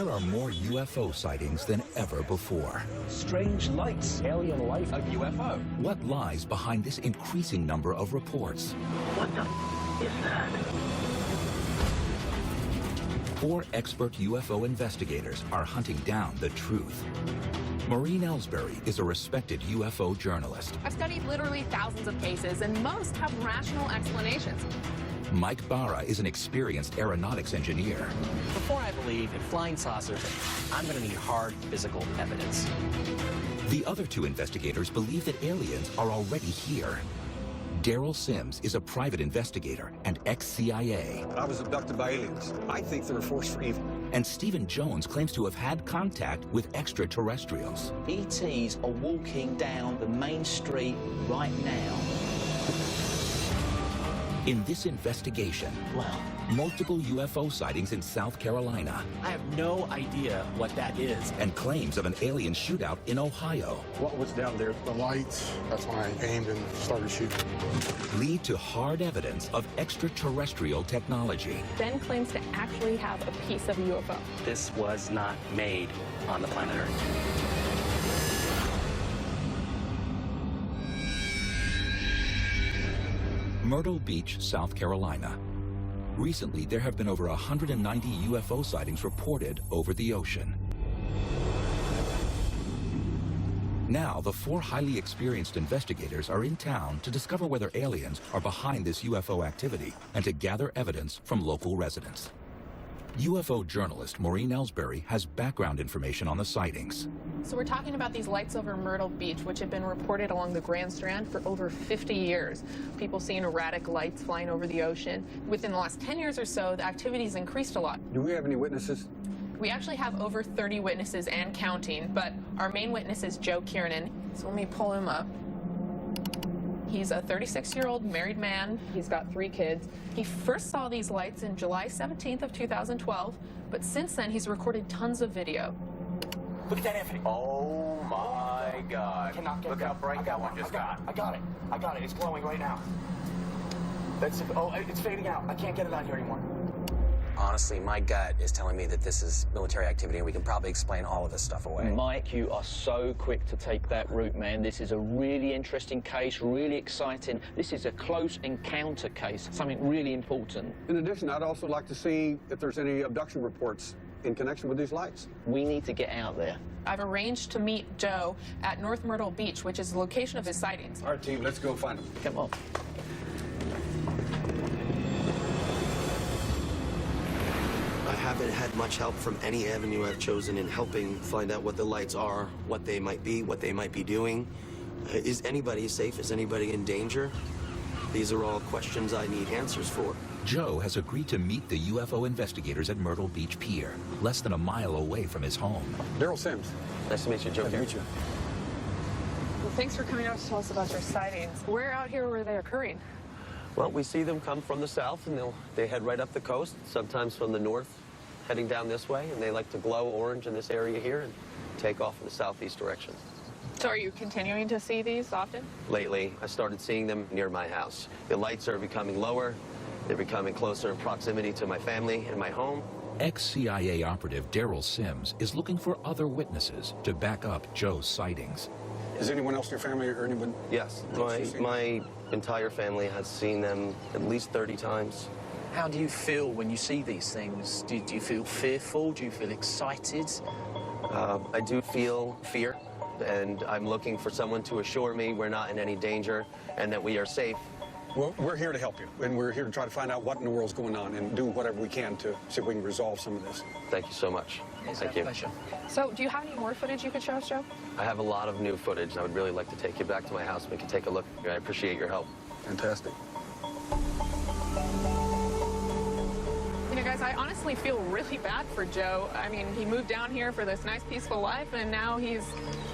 There are more UFO sightings than ever before. Strange lights, alien life, a UFO. What lies behind this increasing number of reports? What the is that? 4 expert UFO investigators are hunting down the truth. Maureen Ellsbury is a respected UFO journalist. I've studied literally thousands of cases, and most have rational explanations. Mike Barra is an experienced aeronautics engineer. Before I believe in flying saucers, I'm going to need hard physical evidence. The other 2 investigators believe that aliens are already here. Daryl Sims is a private investigator and ex-CIA. I was abducted by aliens. I think they're a force for evil. And Stephen Jones claims to have had contact with extraterrestrials. ETs are walking down the main street right now. In this investigation, Wow. multiple UFO sightings in South Carolina I have no idea what that is. and claims of an alien shootout in Ohio What was down there? The lights, that's when I aimed and started shooting. lead to hard evidence of extraterrestrial technology. Ben claims to actually have a piece of a UFO. This was not made on the planet Earth. Myrtle Beach, South Carolina. Recently, there have been over 190 UFO sightings reported over the ocean. Now, the 4 highly experienced investigators are in town to discover whether aliens are behind this UFO activity and to gather evidence from local residents. UFO journalist Maureen Ellsbury has background information on the sightings. So we're talking about these lights over Myrtle Beach, which have been reported along the Grand Strand for over 50 years. People seeing erratic lights flying over the ocean. Within the last 10 years or so, the activity's increased a lot. Do we have any witnesses? We actually have over 30 witnesses and counting, but our main witness is Joe Kiernan. So let me pull him up. He's a 36-year-old married man. He's got 3 kids. He first saw these lights in July 17th of 2012, but since then he's recorded tons of video. Look at that, Anthony. Oh my God. Look how bright that one just got. I got it. It's glowing right now. It's fading out. I can't get it on here anymore. Honestly, my gut is telling me that this is military activity, and we can probably explain all of this stuff away. Mike, you are so quick to take that route, man. This is a really interesting case, really exciting. This is a close encounter case, something really important. In addition, I'd also like to see if there's any abduction reports in connection with these lights. We need to get out there. I've arranged to meet Joe at North Myrtle Beach, which is the location of his sightings. All right, team, let's go find them. Come on. I haven't had much help from any avenue I've chosen in helping find out what the lights are, what they might be, what they might be doing. Is anybody safe? Is anybody in danger? These are all questions I need answers for. Joe has agreed to meet the UFO investigators at Myrtle Beach Pier, less than a mile away from his home. Daryl Sims. Nice to meet you, Joe. Nice to meet you. Well, thanks for coming out to tell us about your sightings. Where out here were they occurring? Well, we see them come from the south, and they head right up the coast, sometimes from the north, heading down this way, and they like to glow orange in this area here and take off in the southeast direction. So are you continuing to see these often? Lately, I started seeing them near my house. The lights are becoming lower. They're becoming closer in proximity to my family and my home. Ex-CIA operative Daryl Sims is looking for other witnesses to back up Joe's sightings. Is anyone else in your family or anyone? Yes, my entire family has seen them at least 30 times. How do you feel when you see these things? Do you feel fearful? Do you feel excited? I do feel fear, and I'm looking for someone to assure me we're not in any danger and that we are safe. Well, we're here to help you, and we're here to try to find out what in the world's going on and do whatever we can to see if we can resolve some of this. Thank you so much. It's Thank a you. pleasure. So do you have any more footage you could show us, Joe? I have a lot of new footage. I would really like to take you back to my house and we can take a look. I appreciate your help. Fantastic. You know, guys, I honestly feel really bad for Joe. I mean, he moved down here for this nice, peaceful life, and now he's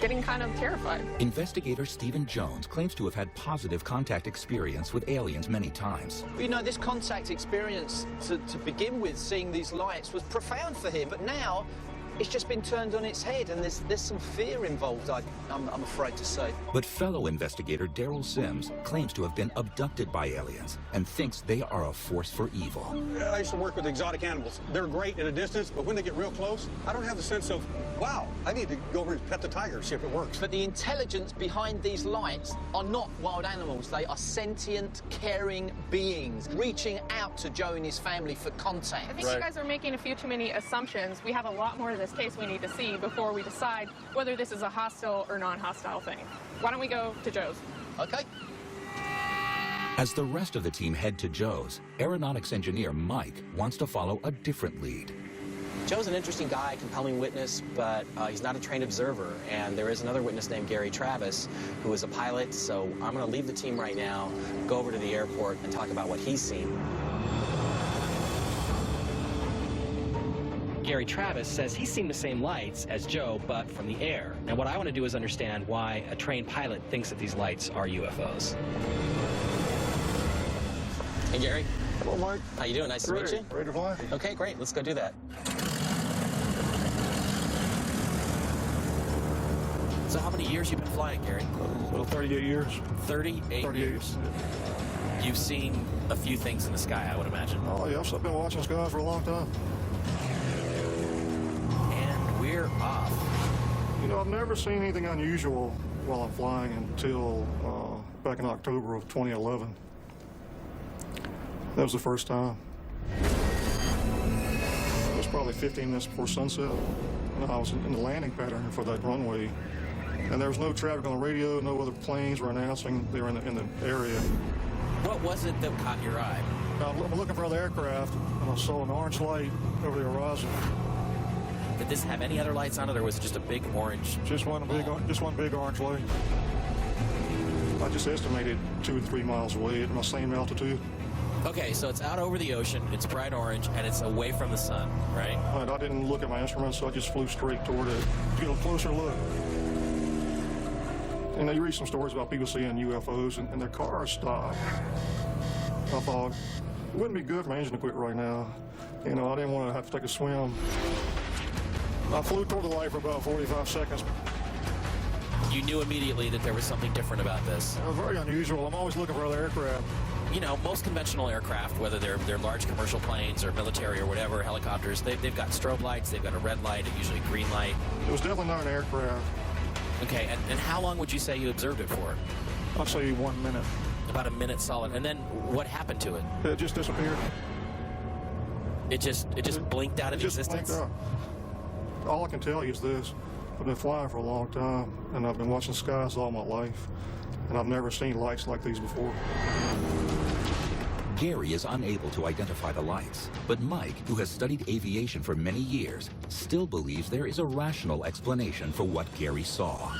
getting kind of terrified. Investigator Stephen Jones claims to have had positive contact experience with aliens many times. You know, this contact experience, to begin with, seeing these lights, was profound for him. But now, it's just been turned on its head, and there's some fear involved, I'm afraid to say. But fellow investigator Daryl Sims claims to have been abducted by aliens and thinks they are a force for evil. I used to work with exotic animals. They're great at a distance, but when they get real close, I don't have the sense of, wow, I need to go over and pet the tiger, see if it works. But the intelligence behind these lights are not wild animals. They are sentient, caring beings reaching out to Joe and his family for contact. I think you guys are making a few too many assumptions. We have a lot more to this case we need to see before we decide whether this is a hostile or non-hostile thing. Why don't we go to Joe's? Okay. As the rest of the team head to Joe's, aeronautics engineer Mike wants to follow a different lead. Joe's an interesting guy, compelling witness, but he's not a trained observer. And there is another witness named Gary Travis, who is a pilot. So I'm going to leave the team right now, go over to the airport, and talk about what he's seen. Gary Travis says he's seen the same lights as Joe, but from the air. And what I want to do is understand why a trained pilot thinks that these lights are UFOs. Hey, Gary. Hello, Mike. How you doing? Nice to meet you. Ready to fly? Okay, great. Let's go do that. So how many years you been flying, Gary? Well, 38 years. 38 years. You've seen a few things in the sky, I would imagine. Oh, yes, I've been watching skies for a long time. And we're off. You know, I've never seen anything unusual while I'm flying until back in October of 2011. That was the first time. It was probably 15 minutes before sunset. And I was in the landing pattern for that runway. And there was no traffic on the radio, no other planes were announcing they were in the area. What was it that caught your eye? I'm looking for other aircraft, and I saw an orange light over the horizon. Did this have any other lights on it, or was it just a big orange? Just one big orange light. I just estimated 2 or 3 miles away at my same altitude. Okay, so it's out over the ocean, it's bright orange, and it's away from the sun, right? But I didn't look at my instruments, so I just flew straight toward it to get a closer look. And you read some stories about people seeing UFOs and their cars stop. I thought, it wouldn't be good for my engine to quit right now. You know, I didn't want to have to take a swim. I flew toward the light for about 45 seconds. You knew immediately that there was something different about this. It was very unusual. I'm always looking for other aircraft. You know, most conventional aircraft, whether they're large commercial planes or military or whatever, helicopters, they've got strobe lights, they've got a red light, usually a green light. It was definitely not an aircraft. Okay, and how long would you say you observed it for? I'd say 1 minute. About a minute solid. And then what happened to it? It just disappeared. It just blinked out of existence? Blinked out. All I can tell you is this. I've been flying for a long time, and I've been watching skies all my life, and I've never seen lights like these before. Gary is unable to identify the lights, but Mike, who has studied aviation for many years, still believes there is a rational explanation for what Gary saw.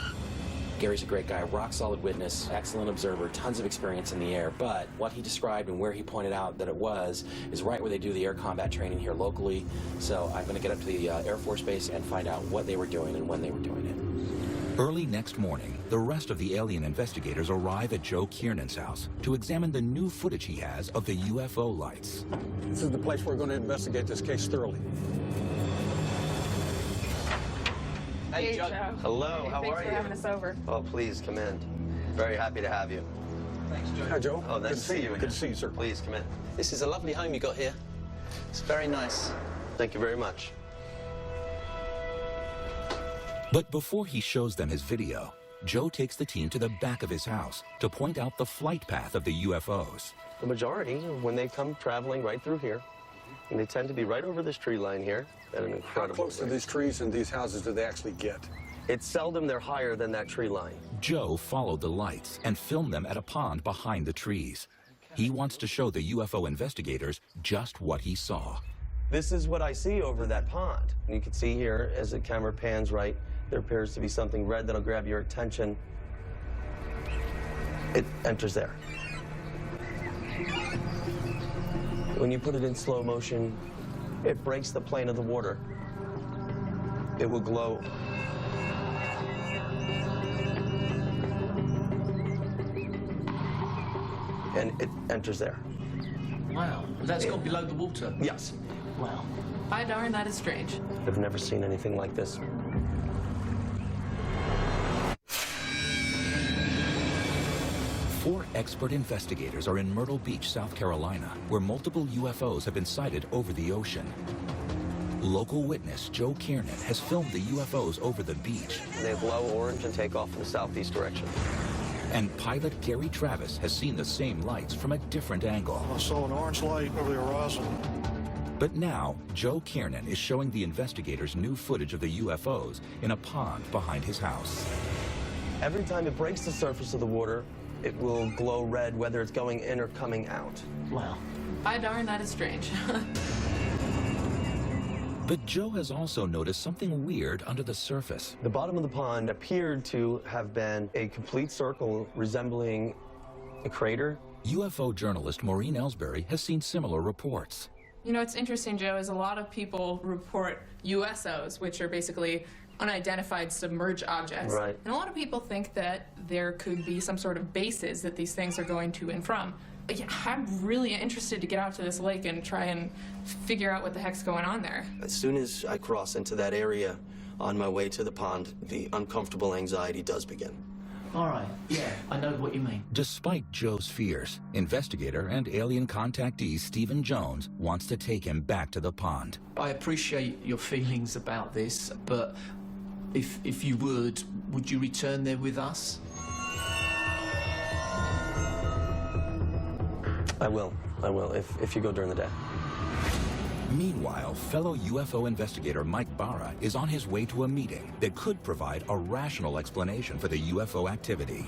Gary's a great guy, rock-solid witness, excellent observer, tons of experience in the air, but what he described and where he pointed out that it was is right where they do the air combat training here locally. So I'm going to get up to the Air Force Base and find out what they were doing and when they were doing it. Early next morning, the rest of the alien investigators arrive at Joe Kiernan's house to examine the new footage he has of the UFO lights. This is the place we're going to investigate this case thoroughly. Hey, Joe. Hello, how are you? Thanks for having us over. Oh, please, come in. Very happy to have you. Thanks, Joe. Hi, Joe. Oh, nice to see you again. Good to see you, sir. Please, come in. This is a lovely home you got here. It's very nice. Thank you very much. But before he shows them his video, Joe takes the team to the back of his house to point out the flight path of the UFOs. The majority, when they come traveling right through here, and they tend to be right over this tree line here at an incredible How close to these trees and these houses do they actually get? It's seldom they're higher than that tree line. Joe followed the lights and filmed them at a pond behind the trees. He wants to show the UFO investigators just what he saw. This is what I see over that pond. And you can see here, as the camera pans right, there appears to be something red that'll grab your attention. It enters there. When you put it in slow motion, it breaks the plane of the water. It will glow. And it enters there. Wow. That's gone below the water? Yes. Wow. By darn, that is strange. I've never seen anything like this. Four expert investigators are in Myrtle Beach, South Carolina, where multiple UFOs have been sighted over the ocean. Local witness Joe Kiernan has filmed the UFOs over the beach. They glow orange and take off in the southeast direction. And pilot Gary Travis has seen the same lights from a different angle. I saw an orange light over the horizon. But now, Joe Kiernan is showing the investigators new footage of the UFOs in a pond behind his house. Every time it breaks the surface of the water, it will glow red, whether it's going in or coming out. Wow. By darn, that is strange. But Joe has also noticed something weird under the surface. The bottom of the pond appeared to have been a complete circle resembling a crater. UFO journalist Maureen Ellsbury has seen similar reports. You know, what's interesting, Joe, is a lot of people report USOs, which are basically unidentified submerged objects. Right. And a lot of people think that there could be some sort of bases that these things are going to and from. But yeah, I'm really interested to get out to this lake and try and figure out what the heck's going on there. As soon as I cross into that area on my way to the pond, the uncomfortable anxiety does begin. All right, yeah, I know what you mean. Despite Joe's fears, investigator and alien contactee Stephen Jones wants to take him back to the pond. I appreciate your feelings about this, but if you would you return there with us? I will, if you go during the day. Meanwhile, fellow UFO investigator Mike Barra is on his way to a meeting that could provide a rational explanation for the UFO activity.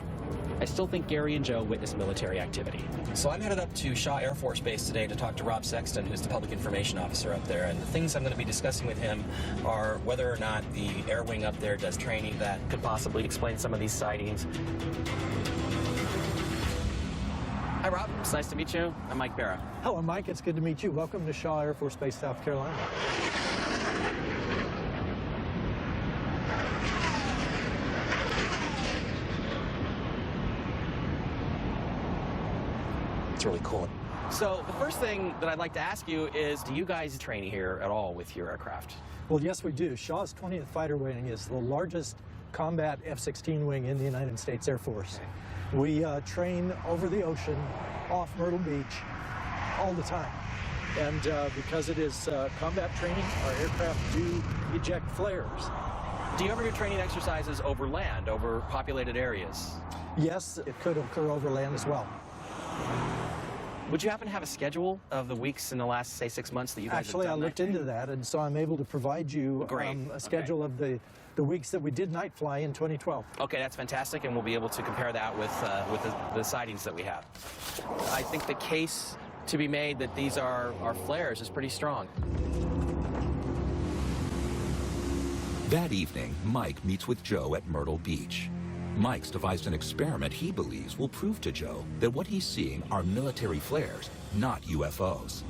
I still think Gary and Joe witnessed military activity. So I'm headed up to Shaw Air Force Base today to talk to Rob Sexton, who's the public information officer up there. And the things I'm going to be discussing with him are whether or not the air wing up there does training that Could possibly explain some of these sightings. Hi, Rob. It's nice to meet you. I'm Mike Barra. Hello, Mike. It's good to meet you. Welcome to Shaw Air Force Base, South Carolina. it's really cool. So the first thing that I'd like to ask you is, do you guys train here at all with your aircraft? Well, yes, we do. Shaw's 20th Fighter Wing is the largest combat F-16 wing in the United States Air Force. We train over the ocean, off Myrtle Beach, all the time. And because it is combat training, our aircraft do eject flares. Do you ever do training exercises over land, over populated areas? Yes, it could occur over land as well. Would you happen to have a schedule of the weeks in the last, say, 6 months that you guys Actually, I have done looked into that, and so I'm able to provide you a schedule of the weeks that we did night fly in 2012. Okay, that's fantastic, and we'll be able to compare that with the sightings that we have. I think the case to be made that these are flares is pretty strong. That evening, Mike meets with Joe at Myrtle Beach. Mike's devised an experiment he believes will prove to Joe that what he's seeing are military flares, not UFOs.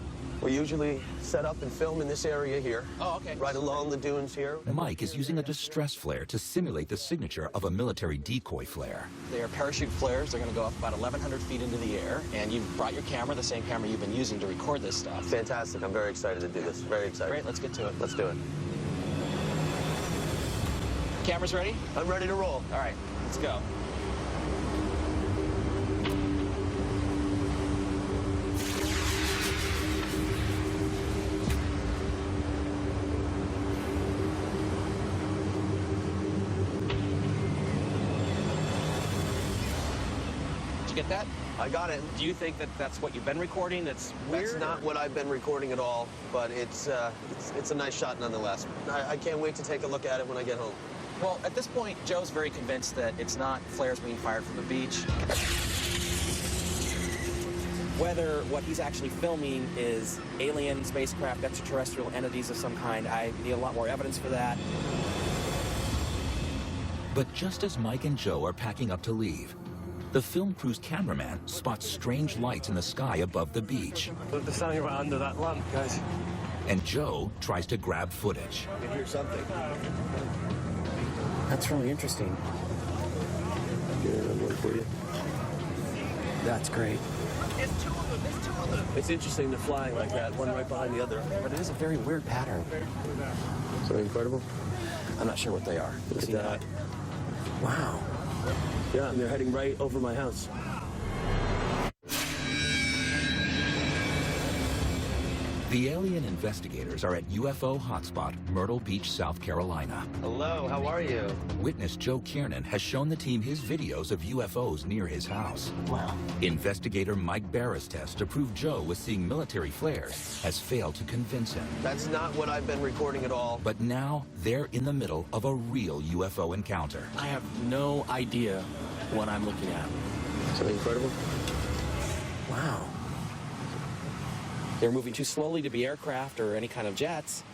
We usually set up and film in this area here. Oh, okay. Right along the dunes here. Mike is using a distress flare to simulate the signature of a military decoy flare. They are parachute flares. They're going to go up about 1,100 feet into the air, and you've brought your camera, the same camera you've been using to record this stuff. Fantastic. I'm very excited to do this. Very excited. Great, let's get to it. Let's do it. Cameras ready? I'm ready to roll. All right, let's go. Did you get that? I got it. Do you think that that's what you've been recording that's weird? That's not what I've been recording at all, but it's a nice shot nonetheless. I can't wait to take a look at it when I get home. Well, at this point, Joe's very convinced that it's not flares being fired from the beach. Whether what he's actually filming is alien spacecraft, extraterrestrial entities of some kind, I need a lot more evidence for that. But just as Mike and Joe are packing up to leave, the film crew's cameraman spots strange lights in the sky above the beach. There's something right under that lamp, guys. And Joe tries to grab footage. I can hear something. That's really interesting. Get another one for you. That's great. There's two of them. It's interesting, they're flying like that, one right behind the other. But it is a very weird pattern. Something incredible? I'm not sure what they are. Look at that. Wow. Yeah, and they're heading right over my house. The alien investigators are at UFO hotspot, Myrtle Beach, South Carolina. Hello, how are you? Witness Joe Kiernan has shown the team his videos of UFOs near his house. Wow. Investigator Mike Barra's test to prove Joe was seeing military flares has failed to convince him. That's not what I've been recording at all. But now they're in the middle of a real UFO encounter. I have no idea what I'm looking at. Something incredible? Wow. They're moving too slowly to be aircraft or any kind of jets.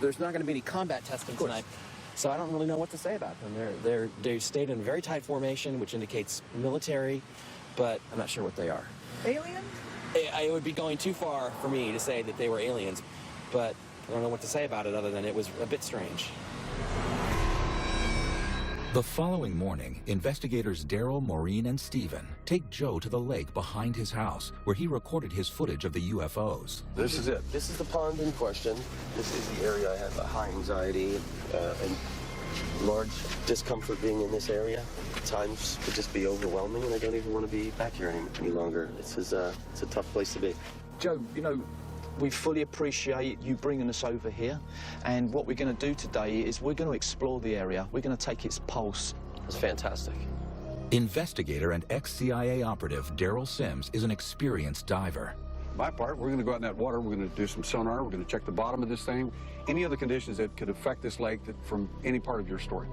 There's not going to be any combat testing tonight, so I don't really know what to say about them. They stayed in very tight formation, which indicates military, but I'm not sure what they are. Aliens? It would be going too far for me to say that they were aliens, but I don't know what to say about it other than it was a bit strange. The following morning, investigators Daryl, Maureen, and Stephen take Joe to the lake behind his house, where he recorded his footage of the UFOs. This is it. This is the pond in question. This is the area I have a high anxiety and large discomfort being in this area. At times could just be overwhelming, and I don't even want to be back here any longer. It's a tough place to be. Joe, you know, we fully appreciate you bringing us over here, and what we're going to do today is we're going to explore the area. We're going to take its pulse. It's fantastic. Investigator and ex-CIA operative Daryl Sims is an experienced diver. My part, we're going to go out in that water, we're going to do some sonar, we're going to check the bottom of this thing, any other conditions that could affect this lake from any part of your story.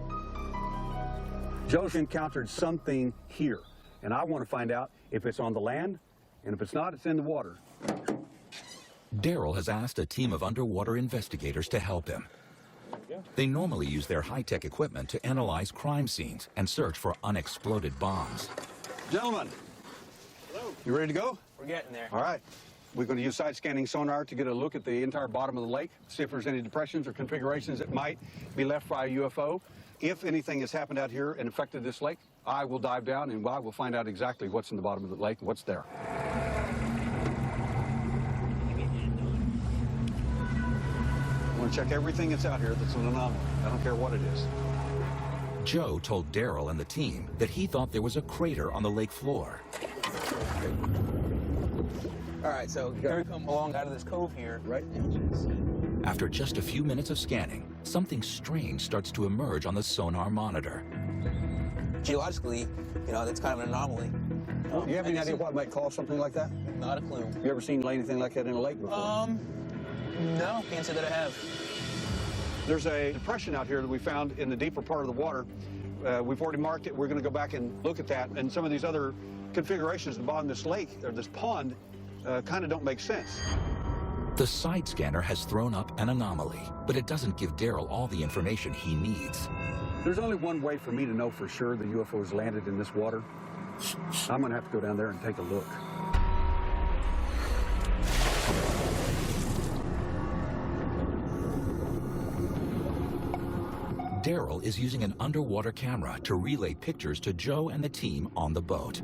Joe's encountered something here, and I want to find out if it's on the land, and if it's not, it's in the water. Daryl has asked a team of underwater investigators to help him. They normally use their high-tech equipment to analyze crime scenes and search for unexploded bombs. Gentlemen, hello. You ready to go? We're getting there. All right. We're going to use side-scanning sonar to get a look at the entire bottom of the lake, see if there's any depressions or configurations that might be left by a UFO. If anything has happened out here and affected this lake, I will dive down and I will find out exactly what's in the bottom of the lake and what's there. I want to check everything that's out here that's an anomaly. I don't care what it is. Joe told Daryl and the team that he thought there was a crater on the lake floor. All right, so we come along out of this cove here. Right. After just a few minutes of scanning, something strange starts to emerge on the sonar monitor. Geologically, you know, that's kind of an anomaly. Do you have any idea what might cause something like that? Not a clue. You ever seen anything like that in a lake before? No, can't say that I have. There's a depression out here that we found in the deeper part of the water. We've already marked it. We're going to go back and look at that. And some of these other configurations at the bottom of this lake, or this pond, kind of don't make sense. The side scanner has thrown up an anomaly, but it doesn't give Daryl all the information he needs. There's only one way for me to know for sure the UFO's landed in this water. I'm going to have to go down there and take a look. Daryl is using an underwater camera to relay pictures to Joe and the team on the boat.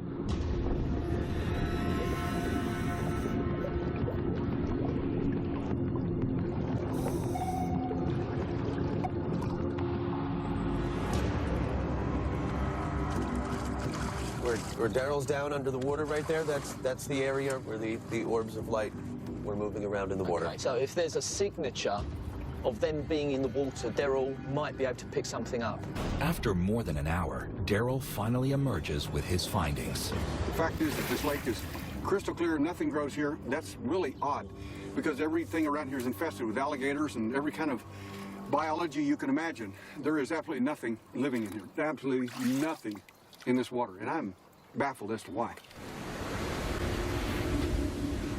Where Daryl's down under the water right there, that's the area where the orbs of light were moving around in the water. Okay, so if there's a signature of them being in the water, Daryl might be able to pick something up. After more than an hour, Daryl finally emerges with his findings. The fact is that this lake is crystal clear, nothing grows here. That's really odd, because everything around here is infested with alligators and every kind of biology you can imagine. There is absolutely nothing living in here, absolutely nothing in this water, and I'm baffled as to why.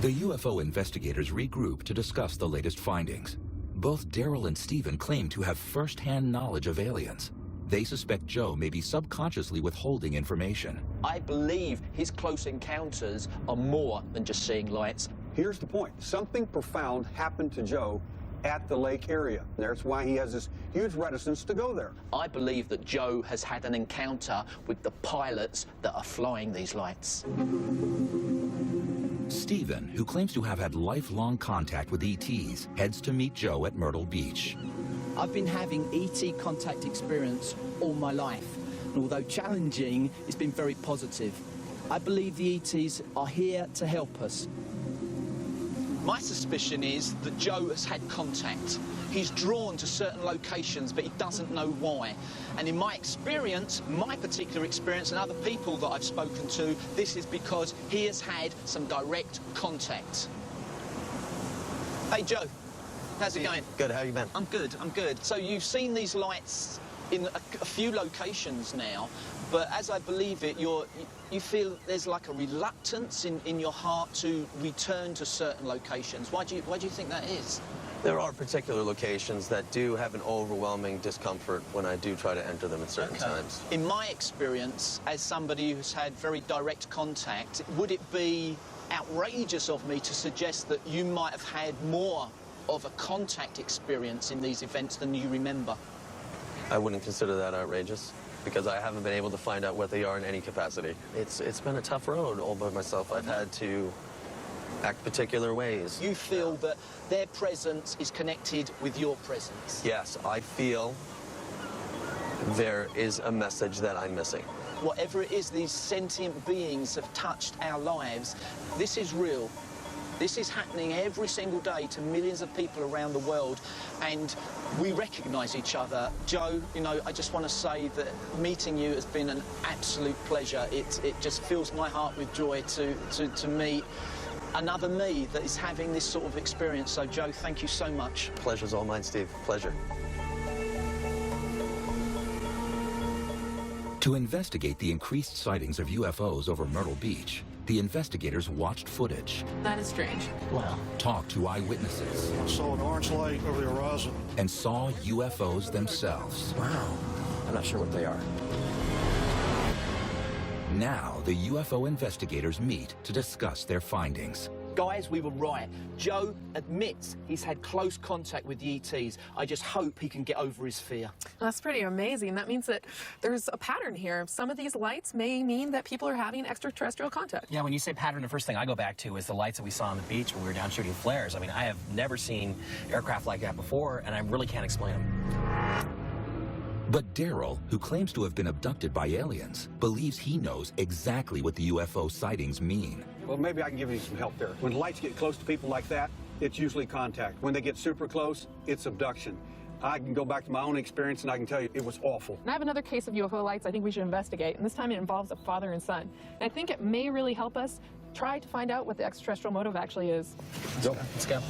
The UFO investigators regroup to discuss the latest findings. Both Daryl and Stephen claim to have first-hand knowledge of aliens. They suspect Joe may be subconsciously withholding information. I believe his close encounters are more than just seeing lights. Here's the point. Something profound happened to Joe at the lake area. That's why he has this huge reticence to go there. I believe that Joe has had an encounter with the pilots that are flying these lights. Stephen, who claims to have had lifelong contact with ETs, heads to meet Joe at Myrtle Beach. I've been having ET contact experience all my life, and although challenging, it's been very positive. I believe the ETs are here to help us. My suspicion is that Joe has had contact. He's drawn to certain locations, but he doesn't know why. And in my experience, my particular experience, and other people that I've spoken to, this is because he has had some direct contact. Hey, Joe. How's it going? Good, how you been? I'm good, I'm good. So you've seen these lights in a few locations now, but as I believe it, you feel there's like a reluctance in your heart to return to certain locations. Why do you think that is? There are particular locations that do have an overwhelming discomfort when I do try to enter them at certain times. In my experience, as somebody who's had very direct contact, would it be outrageous of me to suggest that you might have had more of a contact experience in these events than you remember? I wouldn't consider that outrageous, because I haven't been able to find out what they are in any capacity. It's been a tough road all by myself. I've had to act particular ways. You feel that their presence is connected with your presence? Yes, I feel there is a message that I'm missing. Whatever it is, these sentient beings have touched our lives. This is real. This is happening every single day to millions of people around the world, and we recognise each other. Joe, you know, I just want to say that meeting you has been an absolute pleasure. It just fills my heart with joy to meet another me that is having this sort of experience. So, Joe, thank you so much. Pleasure's all mine, Steve. Pleasure. To investigate the increased sightings of UFOs over Myrtle Beach, the investigators watched footage. That is strange. Wow. Talked to eyewitnesses. I saw an orange light over the horizon. And saw UFOs themselves. Wow. I'm not sure what they are. Now, the UFO investigators meet to discuss their findings. Guys, we were right. Joe admits he's had close contact with the ETs. I just hope he can get over his fear. That's pretty amazing. That means that there's a pattern here. Some of these lights may mean that people are having extraterrestrial contact. Yeah, when you say pattern, the first thing I go back to is the lights that we saw on the beach when we were down shooting flares. I mean, I have never seen aircraft like that before, and I really can't explain them. But Daryl, who claims to have been abducted by aliens, believes he knows exactly what the UFO sightings mean. Well, maybe I can give you some help there. When lights get close to people like that, it's usually contact. When they get super close, it's abduction. I can go back to my own experience and I can tell you it was awful. And I have another case of UFO lights I think we should investigate, and this time it involves a father and son. And I think it may really help us try to find out what the extraterrestrial motive actually is. Let's go.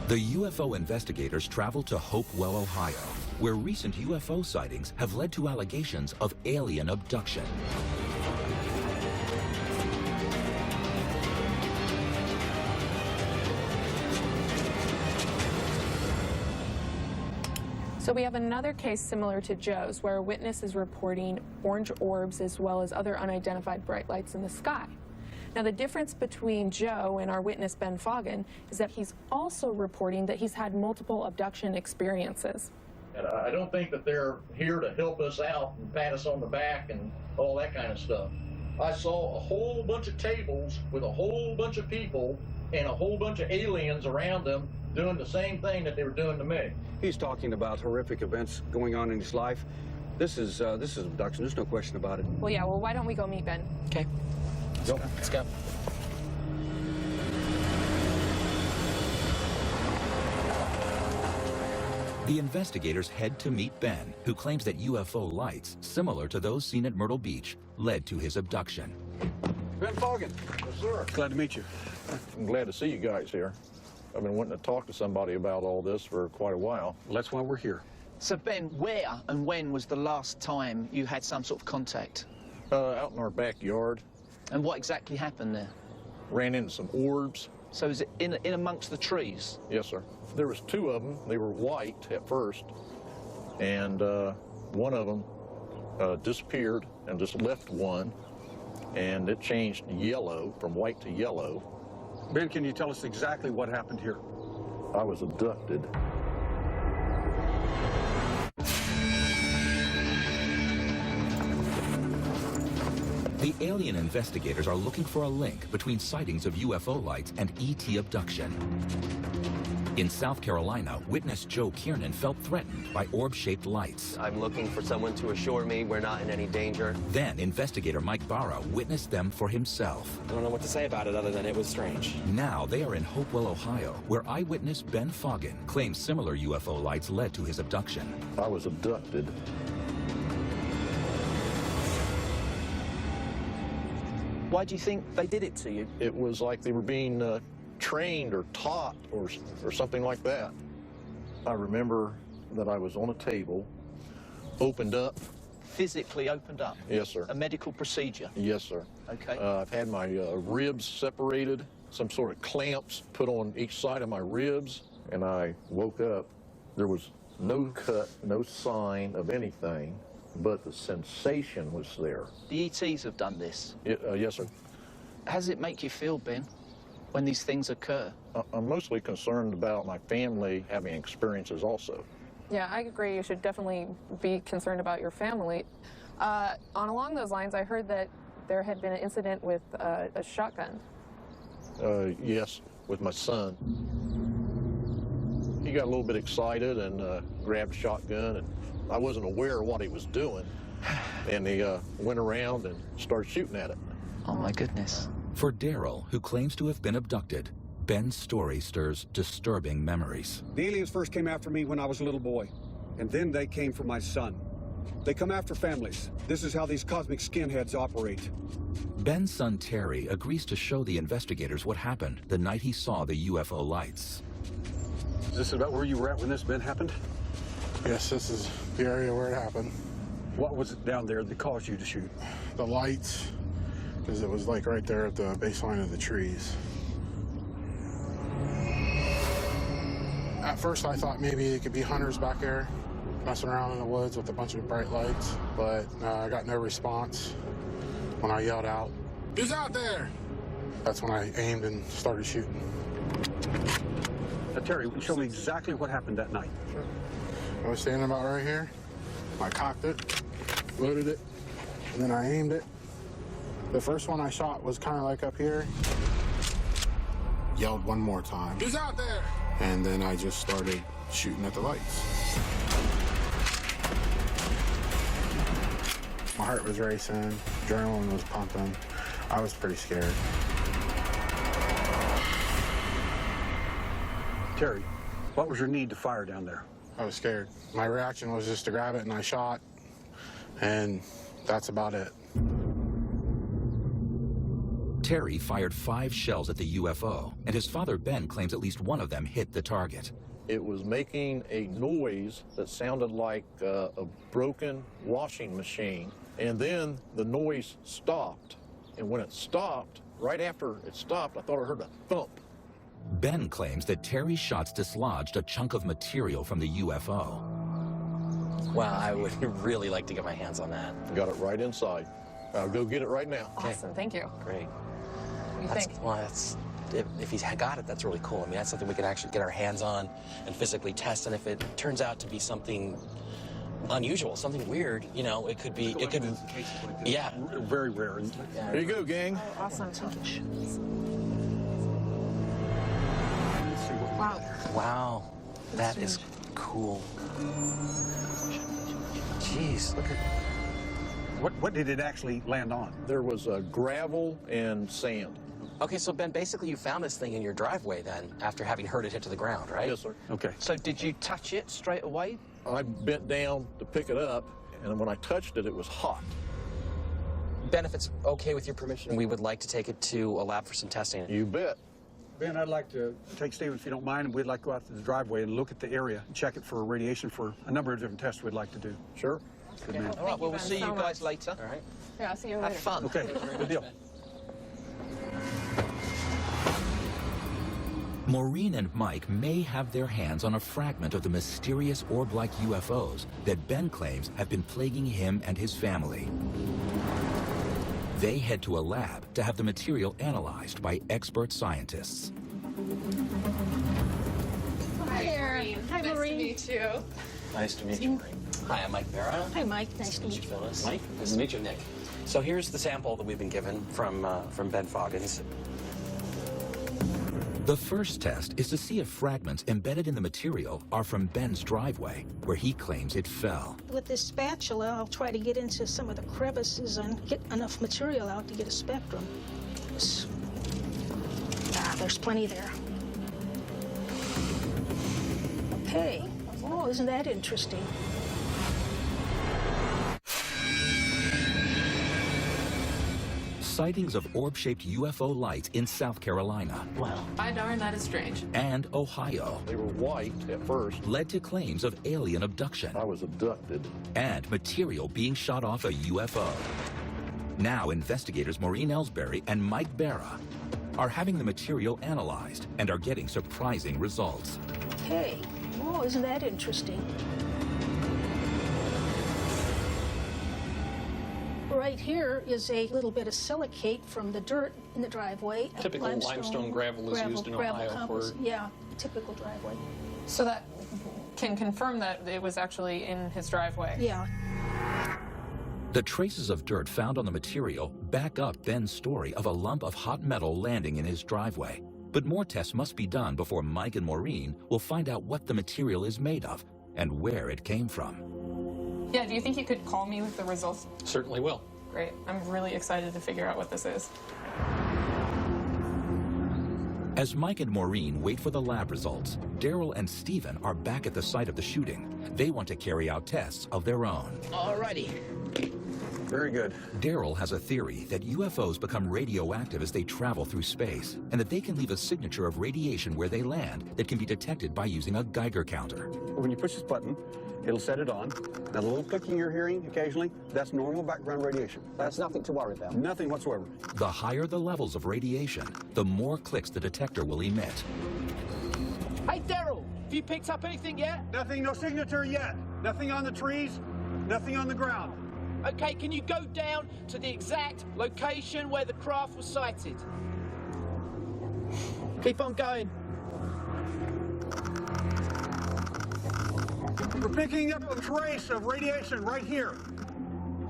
The UFO investigators traveled to Hopewell, Ohio, where recent UFO sightings have led to allegations of alien abduction. So we have another case similar to Joe's, where a witness is reporting orange orbs as well as other unidentified bright lights in the sky. Now, the difference between Joe and our witness, Ben Foggin, is that he's also reporting that he's had multiple abduction experiences. And I don't think that they're here to help us out and pat us on the back and all that kind of stuff. I saw a whole bunch of tables with a whole bunch of people and a whole bunch of aliens around them doing the same thing that they were doing to me. He's talking about horrific events going on in his life. This is abduction. There's no question about it. Well, yeah, well, why don't we go meet Ben? Okay. Let's go. The investigators head to meet Ben, who claims that UFO lights, similar to those seen at Myrtle Beach, led to his abduction. Ben Foggin. Yes, sir. Glad to meet you. I'm glad to see you guys here. I've been wanting to talk to somebody about all this for quite a while. Well, that's why we're here. So, Ben, where and when was the last time you had some sort of contact? Out in our backyard. And what exactly happened there? Ran into some orbs. So is it in amongst the trees? Yes, sir. There was two of them. They were white at first, and one of them disappeared and just left one, and it changed yellow, from white to yellow. Ben, can you tell us exactly what happened here? I was abducted. The alien investigators are looking for a link between sightings of UFO lights and ET abduction. In South Carolina, witness Joe Kiernan felt threatened by orb-shaped lights. I'm looking for someone to assure me we're not in any danger. Then investigator Mike Barra witnessed them for himself. I don't know what to say about it other than it was strange. Now they are in Hopewell, Ohio, where eyewitness Ben Foggin claims similar UFO lights led to his abduction. I was abducted. Why do you think they did it to you? It was like they were being trained or taught or something like that. I remember that I was on a table, opened up. Physically opened up? Yes, sir. A medical procedure? Yes, sir. Okay. I've had my ribs separated, some sort of clamps put on each side of my ribs, and I woke up. There was no cut, no sign of anything, but the sensation was there. The ETs have done this? Yes, sir. How does it make you feel, Ben, when these things occur? I'm mostly concerned about my family having experiences also. Yeah, I agree. You should definitely be concerned about your family. Along those lines, I heard that there had been an incident with a shotgun. Yes, with my son. He got a little bit excited and grabbed a shotgun, and I wasn't aware of what he was doing. And he went around and started shooting at it. Oh, my goodness. For Daryl, who claims to have been abducted, Ben's story stirs disturbing memories. The aliens first came after me when I was a little boy, and then they came for my son. They come after families. This is how these cosmic skinheads operate. Ben's son Terry agrees to show the investigators what happened the night he saw the UFO lights. Is this about where you were at when this event happened? Yes, this is the area where it happened. What was it down there that caused you to shoot? The lights, because it was like right there at the baseline of the trees. At first I thought maybe it could be hunters back there messing around in the woods with a bunch of bright lights, but I got no response when I yelled out, "Who's out there?" That's when I aimed and started shooting. Terry, show me exactly what happened that night. Sure. I was standing about right here. I cocked it, loaded it, and then I aimed it. The first one I shot was kind of like up here. Yelled one more time. "Who's out there?" And then I just started shooting at the lights. My heart was racing, adrenaline was pumping. I was pretty scared. Terry, what was your need to fire down there? I was scared. My reaction was just to grab it and I shot, and that's about it. Terry fired 5 shells at the UFO, and his father Ben claims at least one of them hit the target. It was making a noise that sounded like a broken washing machine. And then the noise stopped. And when it stopped, right after it stopped, I thought I heard a thump. Ben claims that Terry's shots dislodged a chunk of material from the UFO. Wow, I would really like to get my hands on that. Got it right inside. I'll go get it right now. Awesome, thank you. Great. What do you think? Well, if he's got it, that's really cool. I mean, that's something we can actually get our hands on and physically test. And if it turns out to be something unusual, something weird, you know, it could be, yeah. Very rare. Here you go, gang. Oh, awesome, thank you. Wow. Wow, that is cool. Jeez, look at... What did it actually land on? There was gravel and sand. Okay, so Ben, basically you found this thing in your driveway then, after having heard it hit to the ground, right? Yes, sir. Okay. So did you touch it straight away? I bent down to pick it up, and when I touched it, it was hot. Ben, if it's okay with your permission, we would like to take it to a lab for some testing. You bet. Ben, I'd like to take Steve, if you don't mind, and we'd like to go out to the driveway and look at the area and check it for radiation for a number of different tests we'd like to do. Sure. Good man. All right, well, we'll see you guys later. All right. Yeah, I'll see you later. Have fun. Okay, good deal. Maureen and Mike may have their hands on a fragment of the mysterious orb-like UFOs that Ben claims have been plaguing him and his family. They head to a lab to have the material analyzed by expert scientists. Hi, Maureen. Hi, Nice Maureen. to meet you. Nice to meet you, Maureen. Hi, I'm Mike Barra. Hi, Mike. Nice to meet you. Phyllis. Mike, nice to meet you, Nick. So here's the sample that we've been given from Ben Foggins. The first test is to see if fragments embedded in the material are from Ben's driveway, where he claims it fell. With this spatula, I'll try to get into some of the crevices and get enough material out to get a spectrum. There's plenty there. Okay. Oh, isn't that interesting? Sightings of orb-shaped UFO lights in South Carolina. Wow. By darn, that is strange. And Ohio. They were white at first. Led to claims of alien abduction. I was abducted. And material being shot off a UFO. Now investigators Maureen Ellsbury and Mike Barra are having the material analyzed and are getting surprising results. Okay. Oh, isn't that interesting? Right here is a little bit of silicate from the dirt in the driveway. Typical limestone gravel is used in Ohio for... Yeah, typical driveway. So that can confirm that it was actually in his driveway. Yeah. The traces of dirt found on the material back up Ben's story of a lump of hot metal landing in his driveway. But more tests must be done before Mike and Maureen will find out what the material is made of and where it came from. Yeah, do you think you could call me with the results? Certainly will. Great. I'm really excited to figure out what this is. As Mike and Maureen wait for the lab results, Daryl and Stephen are back at the site of the shooting. They want to carry out tests of their own. Alrighty. Very good. Daryl has a theory that UFOs become radioactive as they travel through space, and that they can leave a signature of radiation where they land that can be detected by using a Geiger counter. When you push this button, it'll set it on. Now, the little clicking you're hearing occasionally, that's normal background radiation. That's nothing to worry about. Nothing whatsoever. The higher the levels of radiation, the more clicks the detector will emit. Hey, Daryl, have you picked up anything yet? Nothing, no signature yet. Nothing on the trees, nothing on the ground. Okay, can you go down to the exact location where the craft was sighted? Keep on going. We're picking up a trace of radiation right here.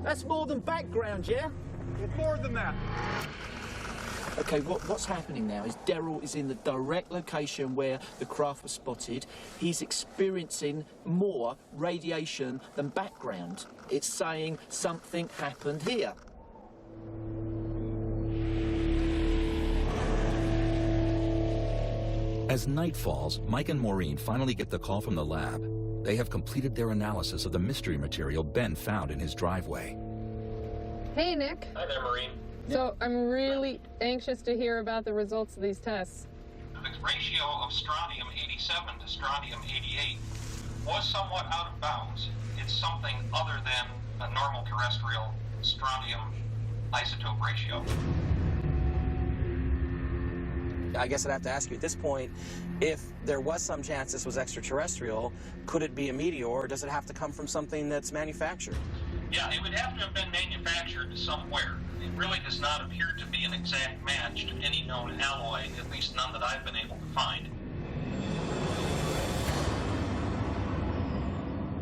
That's more than background, yeah? It's more than that. Okay, what's happening now is Daryl is in the direct location where the craft was spotted. He's experiencing more radiation than background. It's saying something happened here. As night falls, Mike and Maureen finally get the call from the lab. They have completed their analysis of the mystery material Ben found in his driveway. Hey, Nick. Hi there, Maureen. So I'm really anxious to hear about the results of these tests. The ratio of strontium-87 to strontium-88 was somewhat out of bounds. It's something other than a normal terrestrial strontium isotope ratio. I guess I'd have to ask you at this point, if there was some chance this was extraterrestrial, could it be a meteor, or does it have to come from something that's manufactured? Yeah, it would have to have been manufactured somewhere. It really does not appear to be an exact match to any known alloy, at least none that I've been able to find.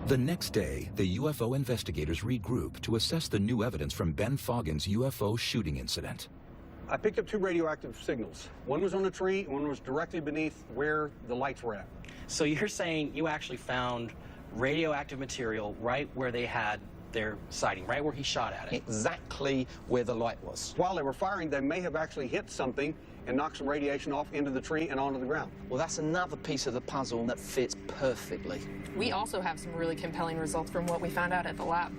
The next day, the UFO investigators regroup to assess the new evidence from Ben Foggins' UFO shooting incident. I picked up two radioactive signals. One was on a tree, one was directly beneath where the lights were at. So you're saying you actually found radioactive material right where they had their sighting, right where he shot at it? Exactly where the light was. While they were firing, they may have actually hit something and knocked some radiation off into the tree and onto the ground. Well, that's another piece of the puzzle that fits perfectly. We also have some really compelling results from what we found out at the lab.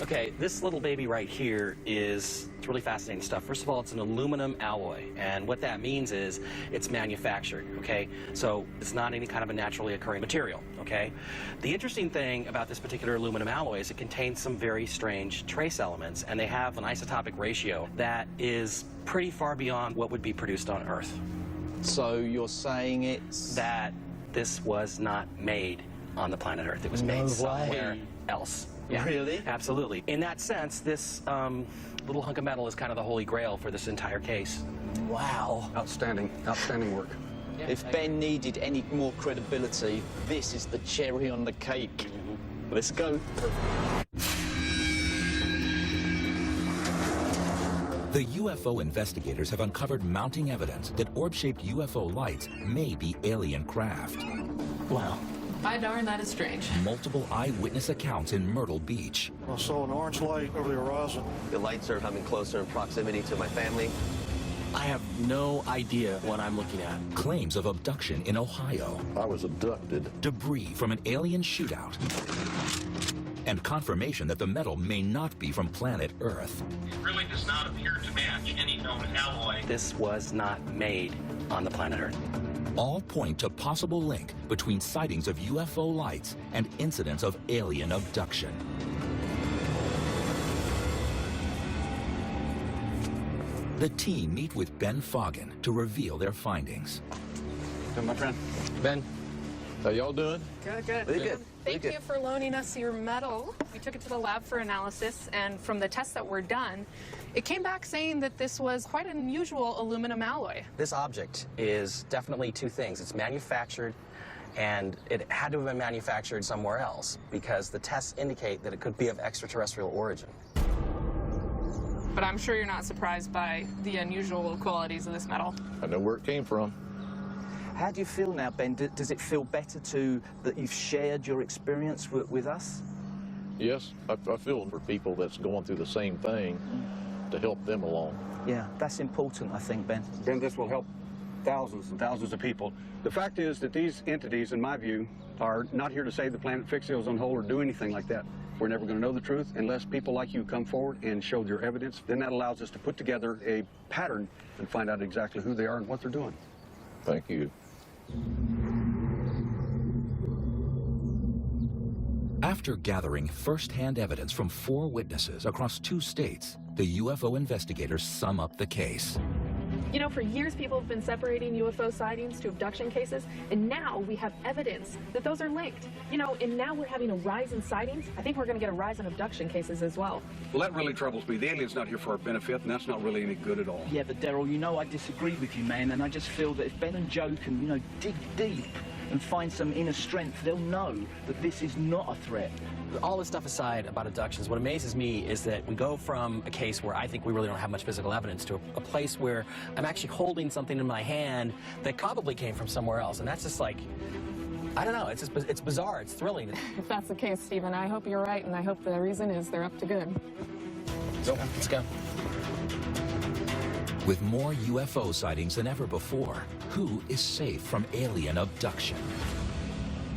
Okay, this little baby right here is really fascinating stuff. First of all, it's an aluminum alloy, and what that means is it's manufactured, okay? So it's not any kind of a naturally occurring material, okay? The interesting thing about this particular aluminum alloy is it contains some very strange trace elements, and they have an isotopic ratio that is pretty far beyond what would be produced on Earth. So you're saying it's... That this was not made on the planet Earth. It was made somewhere else. Yeah, really? Absolutely. In that sense, this little hunk of metal is kind of the holy grail for this entire case. Wow. Outstanding, outstanding work. If Ben needed any more credibility, this is the cherry on the cake. Let's go. The UFO investigators have uncovered mounting evidence that orb-shaped UFO lights may be alien craft. Wow. By darn, that is strange. Multiple eyewitness accounts in Myrtle Beach. I saw an orange light over the horizon. The lights are coming closer in proximity to my family. I have no idea what I'm looking at. Claims of abduction in Ohio. I was abducted. Debris from an alien shootout. And confirmation that the metal may not be from planet Earth. It really does not appear to match any known alloy. This was not made on the planet Earth. All point to possible link between sightings of UFO lights and incidents of alien abduction. The team meet with Ben Foggin to reveal their findings. My friend. Ben, how y'all doing? Good, good. Really good. Thank you for loaning us your metal. We took it to the lab for analysis, and from the tests that were done, it came back saying that this was quite an unusual aluminum alloy. This object is definitely two things. It's manufactured, and it had to have been manufactured somewhere else because the tests indicate that it could be of extraterrestrial origin. But I'm sure you're not surprised by the unusual qualities of this metal. I know where it came from. How do you feel now, Ben? Does it feel better that you've shared your experience with us? Yes, I feel for people that's going through the same thing to help them along. Yeah, that's important, I think, Ben. Ben, this will help thousands and thousands of people. The fact is that these entities, in my view, are not here to save the planet, fix the ozone hole, or do anything like that. We're never going to know the truth unless people like you come forward and show your evidence. Then that allows us to put together a pattern and find out exactly who they are and what they're doing. Thank you. After gathering first-hand evidence from 4 witnesses across 2 states, the UFO investigators sum up the case. You know, for years people have been separating UFO sightings to abduction cases, and now we have evidence that those are linked. You know, and now we're having a rise in sightings. I think we're going to get a rise in abduction cases as well. Well, that really troubles me. The alien's not here for our benefit, and that's not really any good at all. Yeah, but Daryl, you know I disagree with you, man, and I just feel that if Ben and Joe can, you know, dig deep and find some inner strength, they'll know that this is not a threat. all this stuff aside about abductions, what amazes me is that we go from a case where I think we really don't have much physical evidence to a place where I'm actually holding something in my hand that probably came from somewhere else. And that's just like, I don't know, it's bizarre, it's thrilling. If that's the case, Stephen, I hope you're right, and I hope the reason is they're up to good. Let's go. With more UFO sightings than ever before, who is safe from alien abduction?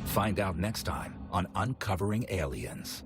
Find out next time on Uncovering Aliens.